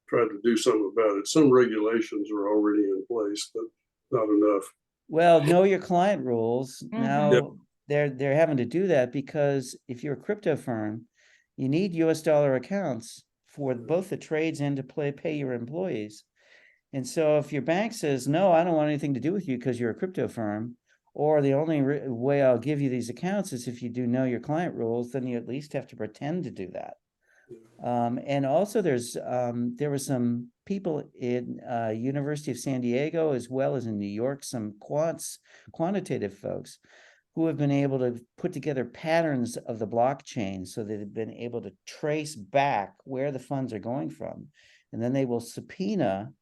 Speaker 3: tried to do something about it. Some regulations are already in place, but not enough.
Speaker 1: Well, know your client rules.
Speaker 3: Yeah,
Speaker 1: Now they're having to do that because if you're a crypto firm, you need US dollar accounts for both the trades and to pay your employees. And so if your bank says, no, I don't want anything to do with you because you're a crypto firm, or the only way I'll give you these accounts is if you do know your client rules, then you at least have to pretend to do that. And also there were some people in University of San Diego, as well as in New York, some quantitative folks who have been able to put together patterns of the blockchain so that they've been able to trace back where the funds are going from. And then they will subpoena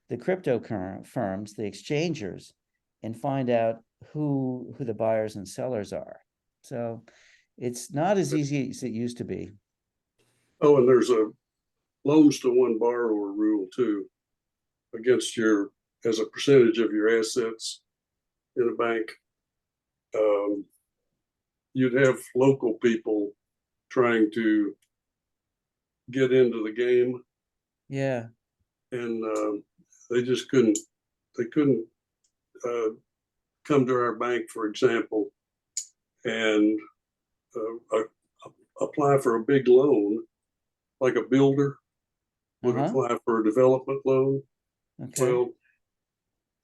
Speaker 1: the cryptocurrency firms, the exchangers, and find out who the buyers and sellers are. So it's not as easy as it used to be.
Speaker 3: Oh, and there's a loans to one borrower rule too, against your, as a percentage of your assets in a bank. You'd have local people trying to get into the game,
Speaker 1: Yeah.
Speaker 3: and they just couldn't. They couldn't come to our bank, for example, and apply for a big loan, like a builder would apply for a development loan.
Speaker 1: Okay.
Speaker 3: Well,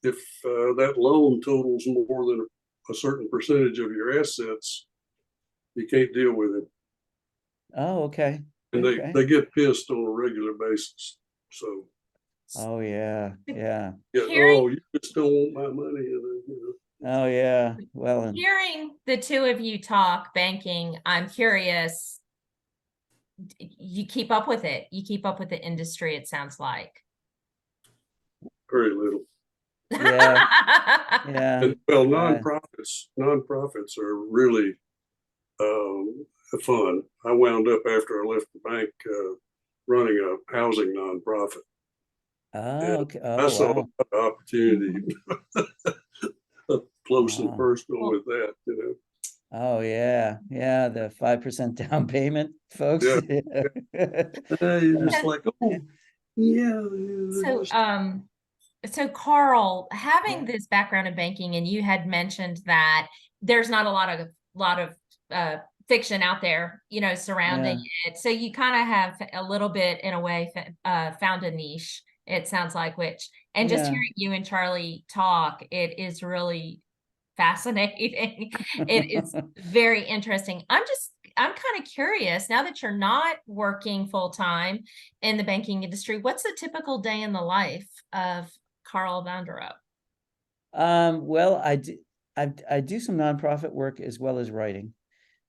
Speaker 3: if that loan totals more than a certain percentage of your assets, you can't deal with it.
Speaker 1: Oh, okay.
Speaker 3: And
Speaker 1: Okay.
Speaker 3: they get pissed on a regular basis. So,
Speaker 1: Oh, yeah. Yeah.
Speaker 3: yeah,
Speaker 2: Hearing,
Speaker 3: oh, you just don't want my money. And,
Speaker 1: Oh, yeah. Well, and
Speaker 2: hearing the two of you talk banking, I'm curious, you keep up with it. You keep up with the industry, it sounds like.
Speaker 3: very little.
Speaker 1: yeah. Yeah.
Speaker 3: And well, nonprofits are really fun. I wound up after I left the bank running a housing nonprofit.
Speaker 1: Oh, okay.
Speaker 3: I
Speaker 1: Oh,
Speaker 3: saw a
Speaker 1: wow.
Speaker 3: lot of opportunity up close and
Speaker 1: Wow.
Speaker 3: personal with that, you know.
Speaker 1: Oh, yeah. Yeah. The 5% down payment, folks.
Speaker 3: Yeah.
Speaker 1: Yeah.
Speaker 3: You're just like, oh, yeah.
Speaker 2: So, so Carl, having this background in banking, and you had mentioned that there's not a lot of fiction out there, you know, surrounding it. So you kind of have a little bit, in a way, found a niche. It sounds like, and just
Speaker 1: Yeah.
Speaker 2: hearing you and Charlie talk, it is really fascinating. It is very interesting. I'm kind of curious, now that you're not working full time in the banking industry, what's a typical day in the life of Carl Vonderau?
Speaker 1: Well, I do some nonprofit work as well as writing,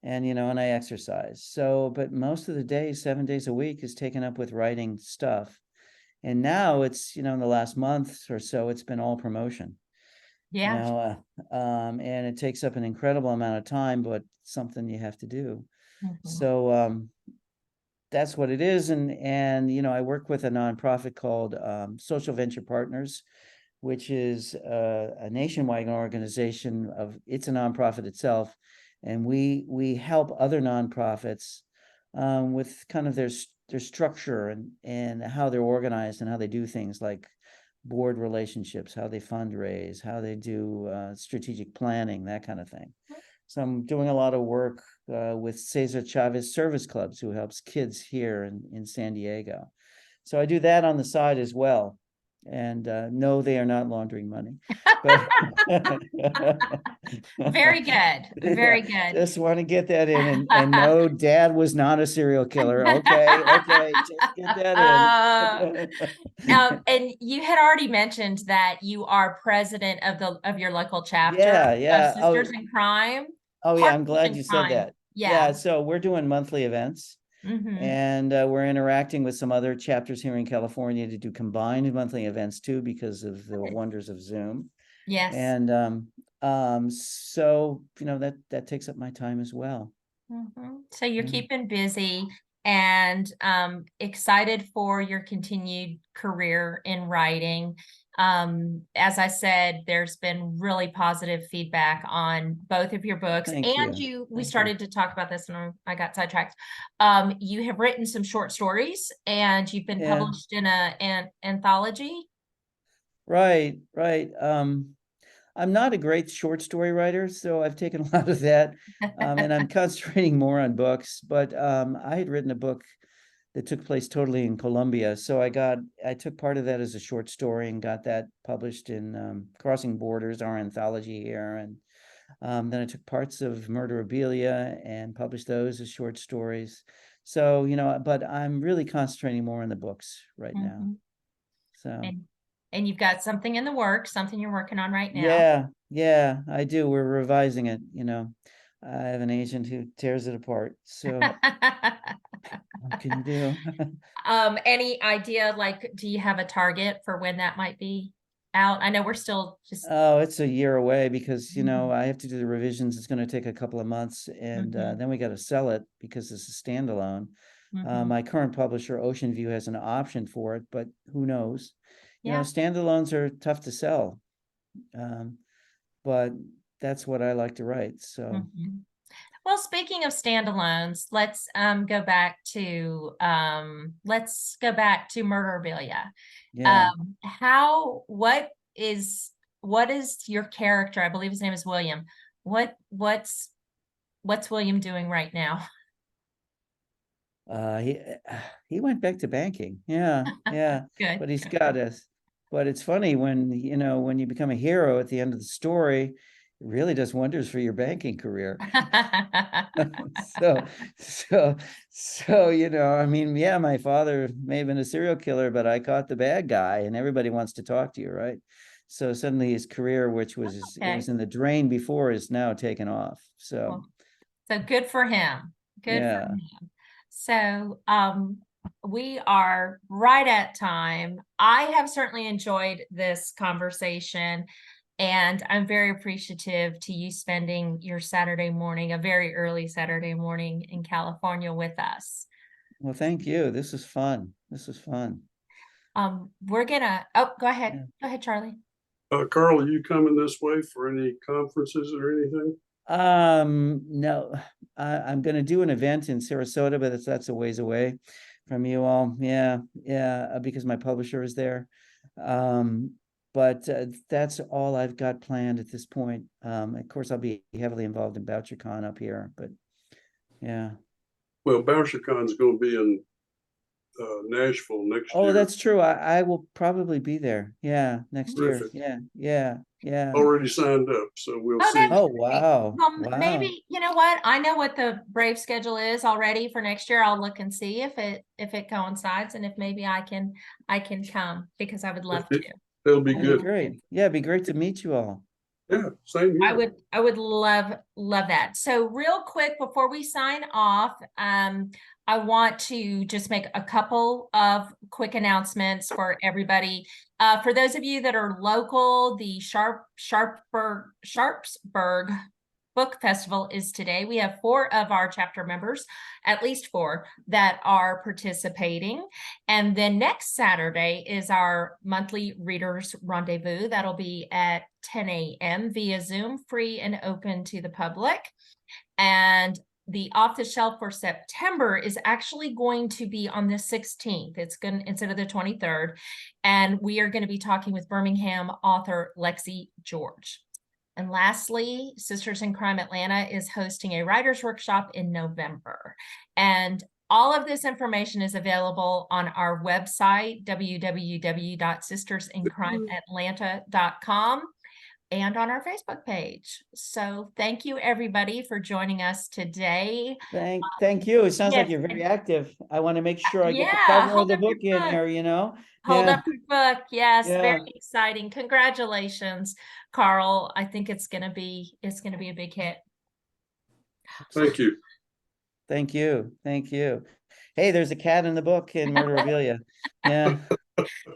Speaker 1: and and I exercise. So, but most of the day, 7 days a week, is taken up with writing stuff. And now it's, in the last month or so, it's been all promotion.
Speaker 2: Yeah.
Speaker 1: And it takes up an incredible amount of time, but something you have to do.
Speaker 2: Mhm.
Speaker 1: So that's what it is. And I work with a nonprofit called Social Venture Partners, which is a nationwide organization it's a nonprofit itself, and we help other nonprofits with kind of their structure and how they're organized and how they do things like board relationships, how they fundraise, how they do strategic planning, that kind of thing. So I'm doing a lot of work with Cesar Chavez Service Clubs, who helps kids here in San Diego. So I do that on the side as well. And no, they are not laundering money. But
Speaker 2: Very good. Very good.
Speaker 1: just want to get that in. And no, Dad was not a serial killer. Okay, just get that in.
Speaker 2: And you had already mentioned that you are president of your local chapter
Speaker 1: Yeah,
Speaker 2: of
Speaker 1: yeah.
Speaker 2: Sisters in Crime.
Speaker 1: Oh, yeah, I'm
Speaker 2: Partners
Speaker 1: glad
Speaker 2: in
Speaker 1: you said
Speaker 2: Crime.
Speaker 1: that.
Speaker 2: Yeah.
Speaker 1: So we're doing monthly events. And we're interacting with some other chapters here in California to do combined monthly events too, because of the wonders of Zoom.
Speaker 2: Yes.
Speaker 1: And so that takes up my time as well.
Speaker 2: So you're
Speaker 1: Yeah.
Speaker 2: keeping busy and excited for your continued career in writing. As I said, there's been really positive feedback on both of your books.
Speaker 1: Thank
Speaker 2: And
Speaker 1: you.
Speaker 2: we
Speaker 1: Thank
Speaker 2: started to talk about this and I got sidetracked. You have written some short stories and you've been
Speaker 1: Yeah.
Speaker 2: published in an anthology.
Speaker 1: Right. I'm not a great short story writer, so I've taken a lot of that, and I'm concentrating more on books. But I had written a book that took place totally in Colombia, so I took part of that as a short story and got that published in Crossing Borders, our anthology here, and then I took parts of Murderabilia and published those as short stories. So but I'm really concentrating more on the books right now. So
Speaker 2: And you've got something in the works, something you're working on right now.
Speaker 1: yeah, Yeah, I do. We're revising it, you know. I have an agent who tears it apart. So what can you do?
Speaker 2: Any idea, like, do you have a target for when that might be out? I know we're still just.
Speaker 1: Oh, it's a year away because, you know,
Speaker 2: Mhm,
Speaker 1: I have to do the revisions. It's going to take a couple of months, and
Speaker 2: mhm,
Speaker 1: then we got to sell it because it's a standalone.
Speaker 2: mhm.
Speaker 1: My current publisher, Ocean View, has an option for it, but who knows? You know,
Speaker 2: Yeah.
Speaker 1: standalones are tough to sell, um, but that's what I like to write. So,
Speaker 2: Mhm. Well, speaking of standalones, let's go back to Murderabilia.
Speaker 1: yeah.
Speaker 2: How what is your character? I believe his name is William. What's William doing right now?
Speaker 1: He he went back to banking. Yeah, yeah.
Speaker 2: Good,
Speaker 1: But he's
Speaker 2: good.
Speaker 1: got us. But it's funny when, you know, when you become a hero at the end of the story, it really does wonders for your banking career. So, so, so, you know, I mean, yeah, my father may have been a serial killer, but I caught the bad guy, and everybody wants to talk to you, right? So suddenly his career, which was it was
Speaker 2: Okay.
Speaker 1: in the drain before, is now taken off. So,
Speaker 2: Well, so good for him. Good for
Speaker 1: yeah.
Speaker 2: him. So, we are right at time. I have certainly enjoyed this conversation, and I'm very appreciative to you spending your Saturday morning, a very early Saturday morning in California with us.
Speaker 1: Well, thank you. This is fun. This is fun.
Speaker 2: We're gonna, oh, go ahead.
Speaker 1: Yeah.
Speaker 2: Go ahead, Charlie.
Speaker 3: Carl, are you coming this way for any conferences or anything?
Speaker 1: No, I'm gonna do an event in Sarasota, but that's a ways away from you all. Yeah, yeah, because my publisher is there. Um, but that's all I've got planned at this point. Of course, I'll be heavily involved in BoucherCon up here, but yeah.
Speaker 3: Well, BoucherCon's going to be in Nashville next
Speaker 1: Oh,
Speaker 3: year.
Speaker 1: that's true. I will probably be there. Yeah, next year.
Speaker 3: Terrific.
Speaker 1: Yeah, yeah, yeah.
Speaker 3: Already signed up, so we'll
Speaker 2: Oh,
Speaker 3: see.
Speaker 2: that's
Speaker 1: Oh,
Speaker 2: great.
Speaker 1: wow,
Speaker 2: Well,
Speaker 1: wow.
Speaker 2: maybe, you know what? I know what the Brave schedule is already for next year. I'll look and see if it coincides and if maybe I can come because I would love to.
Speaker 3: It'll be
Speaker 1: That'd be
Speaker 3: good.
Speaker 1: great. Yeah, it'd be great to meet you all.
Speaker 3: Yeah, same here.
Speaker 2: I would love that. So real quick before we sign off, I want to just make a couple of quick announcements for everybody. For those of you that are local, the Sharpsburg Book Festival is today. We have 4 of our chapter members, at least 4, that are participating. And then next Saturday is our monthly Readers Rendezvous. That'll be at 10 a.m. via Zoom, free and open to the public. And the off the shelf for September is actually going to be on the 16th. It's going to, instead of the 23rd. And we are going to be talking with Birmingham author Lexi George. And lastly, Sisters in Crime Atlanta is hosting a writer's workshop in November. And all of this information is available on our website, www.sistersincrimeatlanta.com, and on our Facebook page. So thank you everybody for joining us today.
Speaker 1: Thank you. It sounds like
Speaker 2: Yes,
Speaker 1: you're very active. I want to make sure I get the
Speaker 2: yeah,
Speaker 1: cover of
Speaker 2: hold
Speaker 1: the
Speaker 2: up your
Speaker 1: book in
Speaker 2: book.
Speaker 1: here, you know?
Speaker 2: Hold
Speaker 1: Yeah,
Speaker 2: up your book. Yes, very
Speaker 1: yeah.
Speaker 2: exciting. Congratulations, Carl. I think it's gonna be a big hit.
Speaker 3: Thank you.
Speaker 1: Thank you. Thank you. Hey, there's a cat in the book in Murderabilia. Yeah,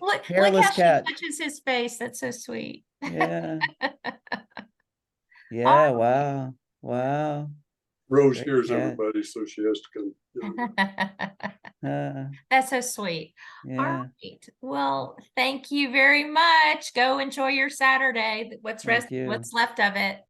Speaker 2: Look
Speaker 1: hairless
Speaker 2: how she
Speaker 1: cat.
Speaker 2: touches his face. That's so sweet.
Speaker 1: Yeah,
Speaker 2: All
Speaker 1: yeah. Wow, wow.
Speaker 3: Rose
Speaker 1: Great
Speaker 3: hears
Speaker 1: cat.
Speaker 3: everybody, so she has to come.
Speaker 1: Uh,
Speaker 2: That's so sweet. All
Speaker 1: yeah.
Speaker 2: right. Well, thank you very much. Go enjoy your Saturday.
Speaker 1: Thank you.
Speaker 2: What's left of it.